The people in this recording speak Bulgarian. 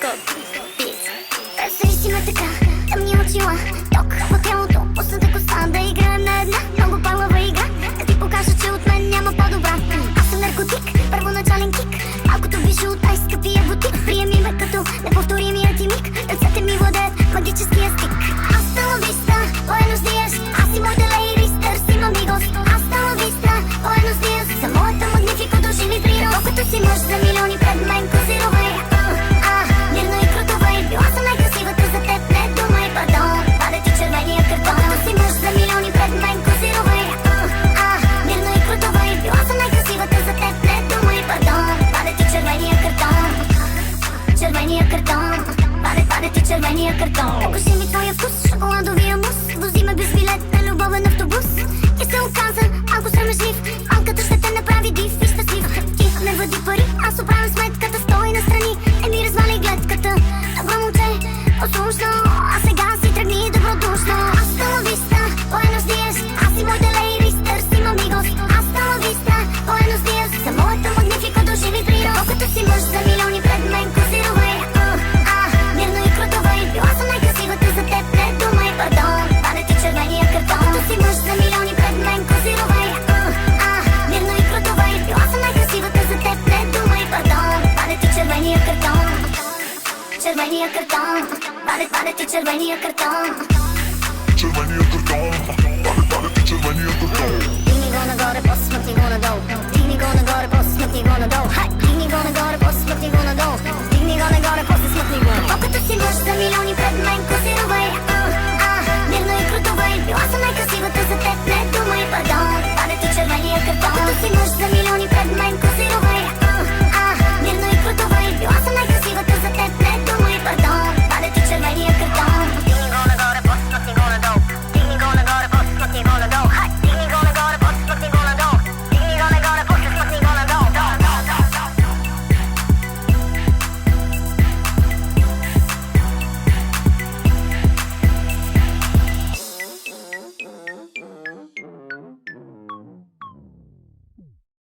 Представи си ме така, тъмни очила, ток по тялото, пусната коса, да играем на една много палава игра. Да ти покажа, че от мен няма по-добра. Аз съм наркотик, първоначален кик, малкото више от най-скъпия бутик. Приеми ме като неповторимия ти миг, ръцете ми владеят магическия стик. Hasta la vista, buenos días, аз и моите лейрис търсим амигос. Hasta la vista, buenos días, за моята магнифико доживи природа. Колкото си мъж за милиони пред мен козировай, мирно и круто вей. Била съм най-красивата за теб, не думай пардон, пада ти червения картон. Колкото си мъж за милиони пред мен козировай, мирно и круто вей. Била съм най-красивата за теб, не думай пардон, пада ти червения картон. Червения картон, пада ти червения картон. Покажи ми твоя вкус, шоколадовия мус, вози ме без билет на любовен автобус. И се оказа малко срамежлив, малката ще те направи див и щастлив. Ти не въди пари, аз оправям сметката, стой настрани, ми развали гледката. Добро момче, послушно, а сега си тръгни добродушно. Hasta la vista, buenos días, аз и моите лейрис търсим амигос. Hasta la vista, buenos días, за моята магнифико доживи природа. Колкото си мъж за милиони пред мен козировай, мирно и круто вей. Била съм най-красивата за теб, не думай пардон, пада ти червения картон. Колкото си мъж за милиони пред мен козировай, мирно и круто вей. Била съм най-красивата за теб, не думай пардон, пада ти червения картон. Червения картон, пада ти червения картон. Червения картон, пада ти червения картон. Дигни го нагоре, после смъкни го надолу. Дигни го нагоре, после смъкни го надолу. Дигни го нагоре, после смъкни го надолу. Дигни го нагоре, после смъкни го. Колкото си мъж за милиони пред мен козировай, мирно и круто вей. Била съм най-красивата за теб, не думай пардон, пада ти червения картон. Колкото си мъж за